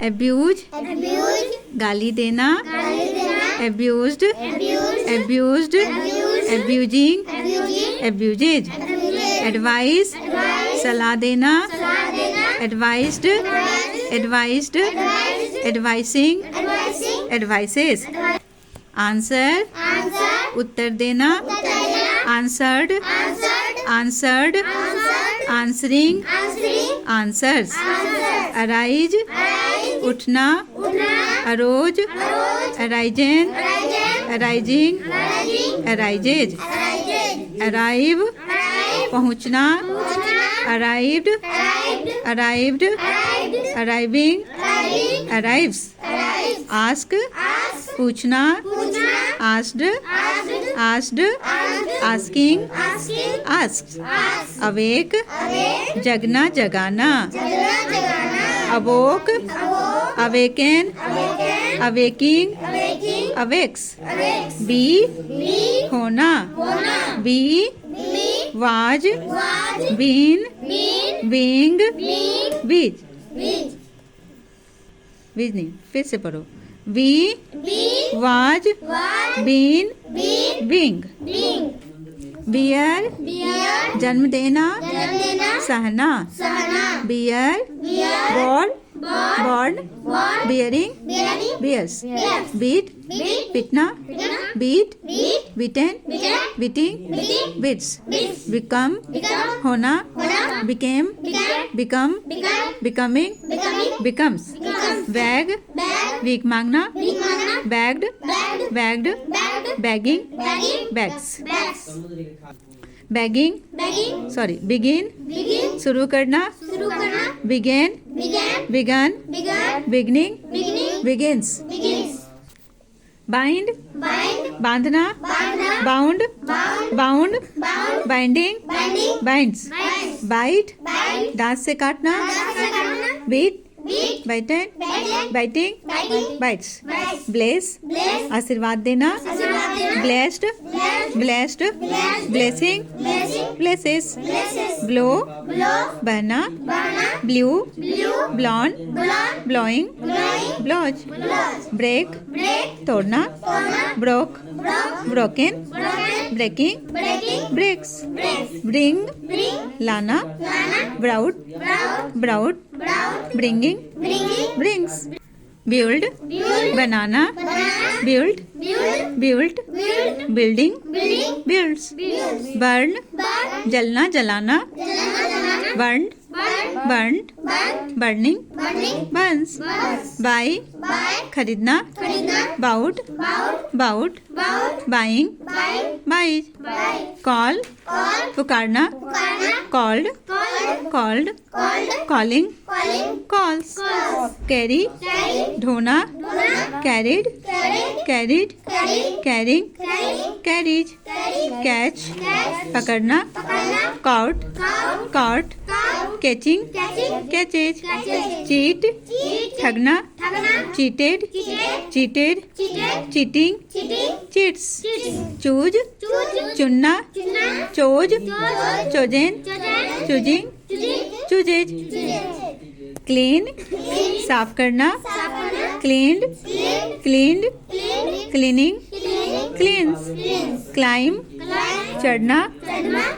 abuse गाली देना, abused abused, abusing abuses, advice सलाह देना, advised advised, advising advices, answer उत्तर देना, answered answered, answering answers, arise उठना, arose arisen arising arises, arrive पहुंचना, arrived arrived, arriving arrives, ask पूछना, asked asked, asking asked, awake जगना जगाना, awoke awaken awaking awakes, be होना, be was been being bees, bees नहीं, फिर से पढ़ो, be was been being, bear जन्म देना, सहना, bear born bearing bears, beat पिटना, beat beaten beating beats, become होना, became become becoming becomes, beg भीख मांगना, begged begged, begging begs, begging sorry begin शुरू करना, began begun beginning begins, bind बांधना, bound bound, binding binds, bite दांत से काटना, bit bitten biting bites, bless आशीर्वाद देना, blessed blessed, blessing blesses, blow बहना, blew blown blowing blows, break तोड़ना, broke broken breaking breaks, bring लाना, brought brought, bringing brings, build बनाना, build build, building builds, burn जलना जलाना, burn burned burning burns, buy खरीदना, bought bought, buying buys, call पुकारना, called called, calling calls, carry ढोना, carried carried, carrying carries, catch पकड़ना, caught caught, catching catches, cheat ठगना, cheated cheated, cheating cheats, choose चुनना, chose chosen choosing chooses, clean साफ करना, cleaned cleaned, cleaning cleans, climb चढ़ना,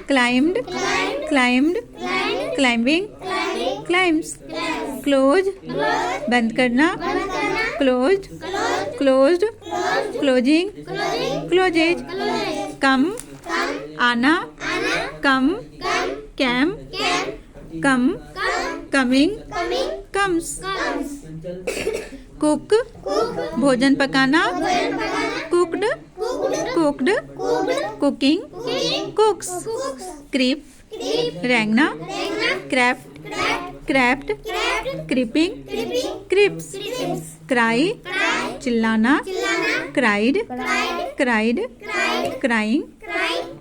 climbed climbed, climbing climbs, close बंद करना, closed closed, closing closes, come आना, come cam कम coming comes, cook भोजन पकाना, cooked cooked, cooking cooks, creep रेंगना, crept crept, creeping creeps, cry चिल्लाना, cried cried, crying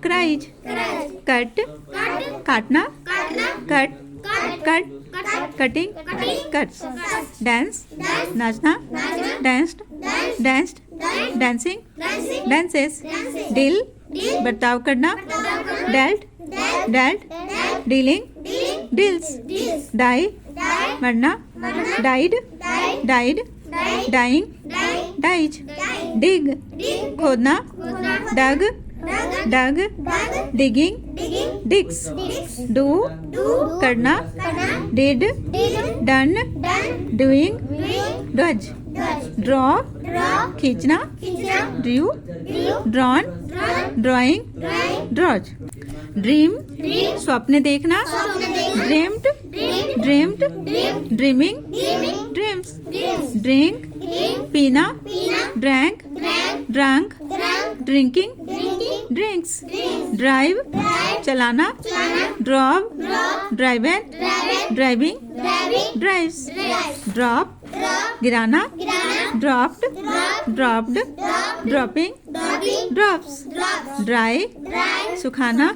cries, cut काटना, cut cut cutting cuts, dance नाचना, danced danced, dancing dances, deal बर्ताव करना, dealt dealt, dealing deals, die मरना, died, died, dying, dies, dig, खोदना, dug, dug, digging, digs, do, करना, did, done, doing, does, draw, खींचना, drew, drawn, drawing, draws, dream, स्वप्न देखना, dreamed, dreamed, dreaming, dreams, drink, पीना, drank, drunk, drinking, drinks, drive, चलाना, drop, driven, driving, drives, drop, गिराना, dropped, dropped, dropping, drops, dry, सुखाना,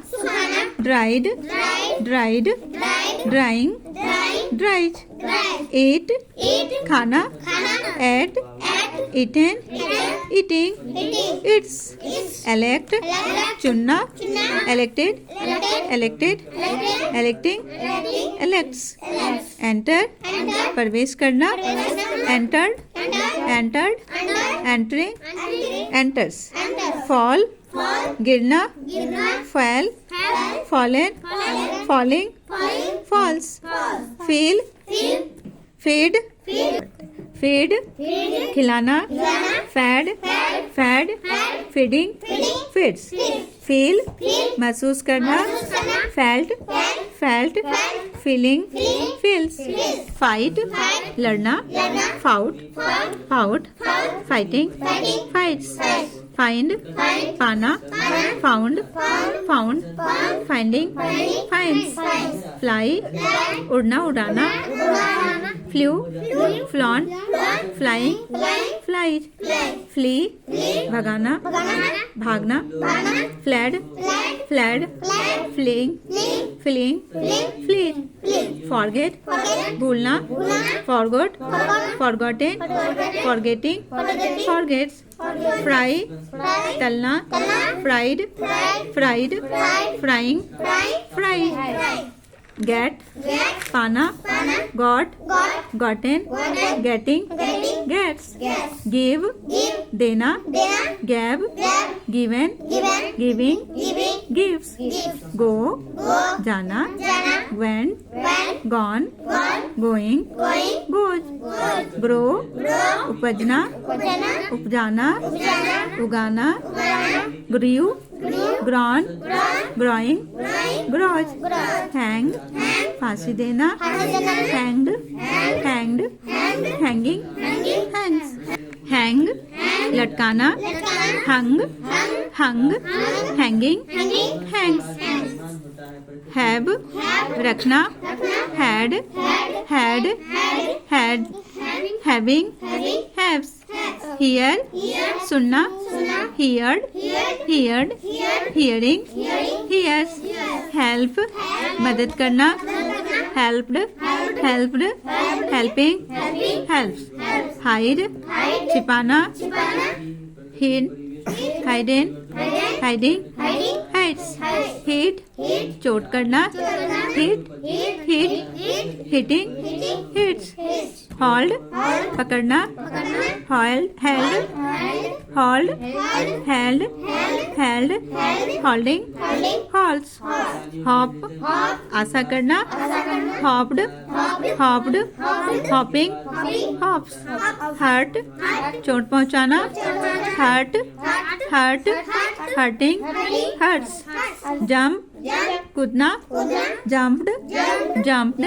dried, dried, drying, dries, eat, खाना, ate, eaten, eating, eats, elect, चुनना, elected, elected, electing, elects, enter, प्रवेश करना, entered, entered, entering, enters, fall, गिरना, fall, fallen, falling, falls, feel, feed, feed, खिलाना, fad, fad, feeding, feeds, feel, महसूस करना, felt, felt, feeling, feels, fight, लड़ना, fought, fought, fighting, fights, find, पाना, found, found, finding, finds, fly, उड़ना, उड़ाना, flew, flown, flying, flight, flee, भगाना, भागना, fled, fled, fleeing, fleeing, fleed, forget, भूलना, forgot, forgotten, forgetting, forgets, fry, तलना, fried, fried, frying, fried, get, पाना, got, gotten, getting, gets, give, देना, gave, given, giving, gives, go, जाना, went, gone, going, goes, grow, उपजना, उपजाना, उगाना, grew, grown, growing, grows, hang, फांसी देना, hanged, hanged, hanging, hangs, hang, लटकाना, hung, hung, hanging, hangs, have, रखना, had, had, had, having, haves, hear, सुनना, heard, heard, hearing, hears, help, मदद करना, helped, helped, helping, helps, hide, छिपाना, hid, hidden, hiding, hides, hit, चोट करना, hit, hit, hitting, hits, hold, पकड़ना, hold, held, hold, held, held, holding, holds, hop, आशा करना, hopped, hopped, hopping, hops, hurt, चोट पहुंचाना, hurt, hurt, hurting, hurts, jump, कूदना, jumped, jumped,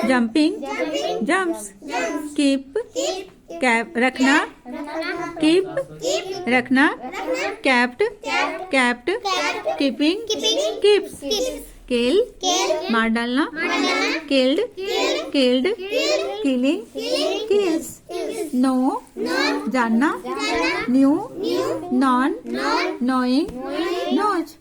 jumping, jumps, keep, रखना, keep, रखना, kept, kept, keeping, keeps, kill, मार डालना, killed, killed, killing, kills, know, जानना, knew, known, knowing, knows,